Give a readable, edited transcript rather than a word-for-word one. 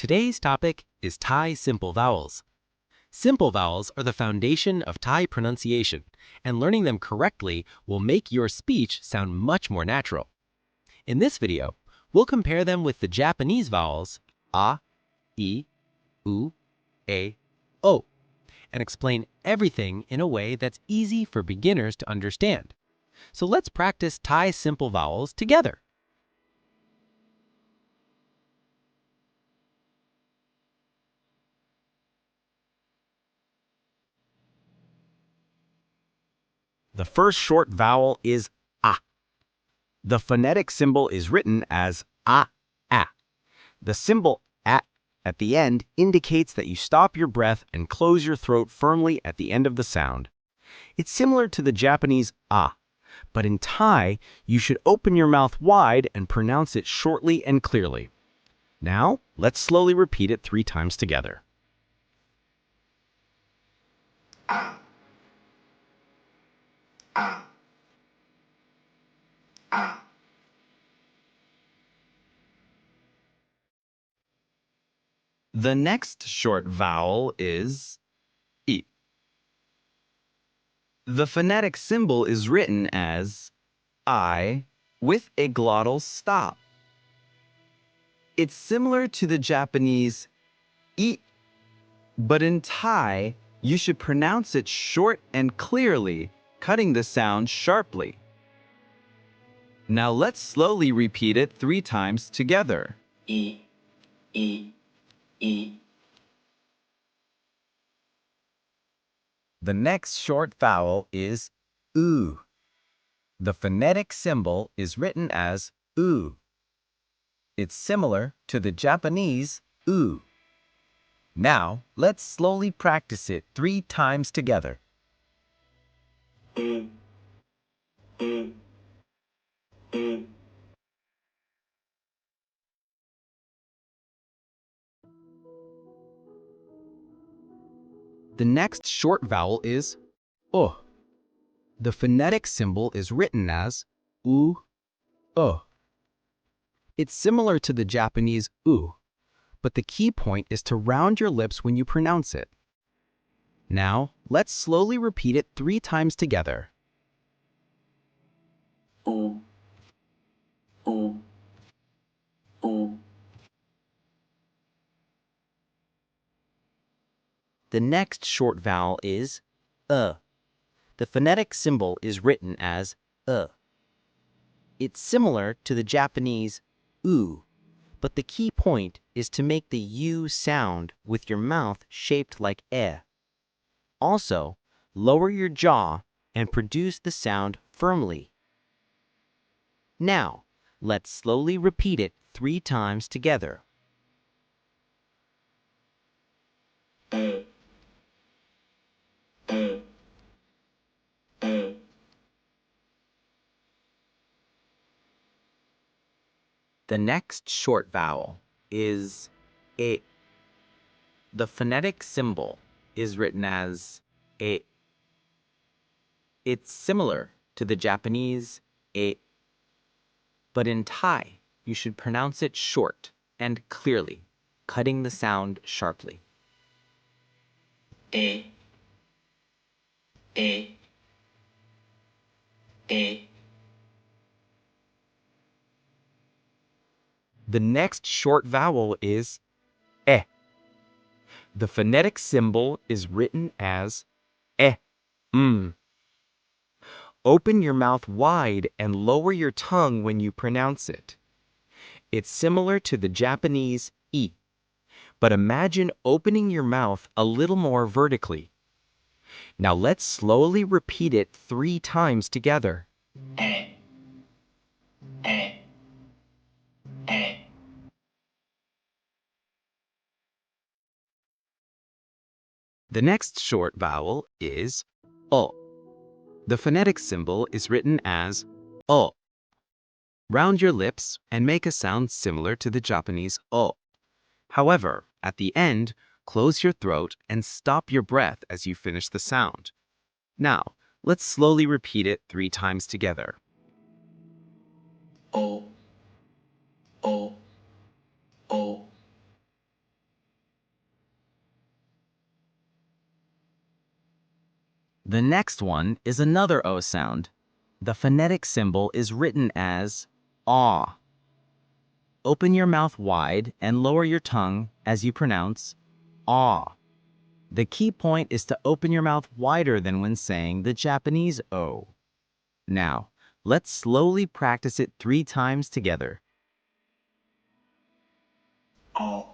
Today's topic is Thai simple vowels. Simple vowels are the foundation of Thai pronunciation, and learning them correctly will make your speech sound much more natural. In this video, we'll compare them with the Japanese vowels a, i, u, e, o, and explain everything in a way that's easy for beginners to understand. So let's practice Thai simple vowels together. The first short vowel is a. The phonetic symbol is written as a. The symbol at the end indicates that you stop your breath and close your throat firmly at the end of the sound. It's similar to the Japanese a, but in Thai, you should open your mouth wide and pronounce it shortly and clearly. Now, let's slowly repeat it 3 times together. The next short vowel is I. The phonetic symbol is written as I with a glottal stop. It's similar to the Japanese I, but in Thai, you should pronounce it short and clearly, cutting the sound sharply. Now let's slowly repeat it 3 times together. I. The next short vowel is U. The phonetic symbol is written as U. It's similar to the Japanese U. Now, let's slowly practice it 3 times together. The next short vowel is O. The phonetic symbol is written as U, O. It's similar to the Japanese U, but the key point is to round your lips when you pronounce it. Now, let's slowly repeat it 3 times together. The next short vowel is The phonetic symbol is written as It's similar to the Japanese U, but the key point is to make the U sound with your mouth shaped like e. Also, lower your jaw and produce the sound firmly. Now, let's slowly repeat it 3 times together. The next short vowel is E. The phonetic symbol is written as E. It's similar to the Japanese E, but in Thai, you should pronounce it short and clearly, cutting the sound sharply. The next short vowel is E. The phonetic symbol is written as E. Open your mouth wide and lower your tongue when you pronounce it. It's similar to the Japanese I, but imagine opening your mouth a little more vertically. Now let's slowly repeat it 3 times together. The next short vowel is O. The phonetic symbol is written as O. Round your lips and make a sound similar to the Japanese O. However, at the end, close your throat and stop your breath as you finish the sound. Now, let's slowly repeat it 3 times together. O. The next one is another O sound. The phonetic symbol is written as aw. Open your mouth wide and lower your tongue as you pronounce aw. The key point is to open your mouth wider than when saying the Japanese O. Now, let's slowly practice it 3 times together. Oh.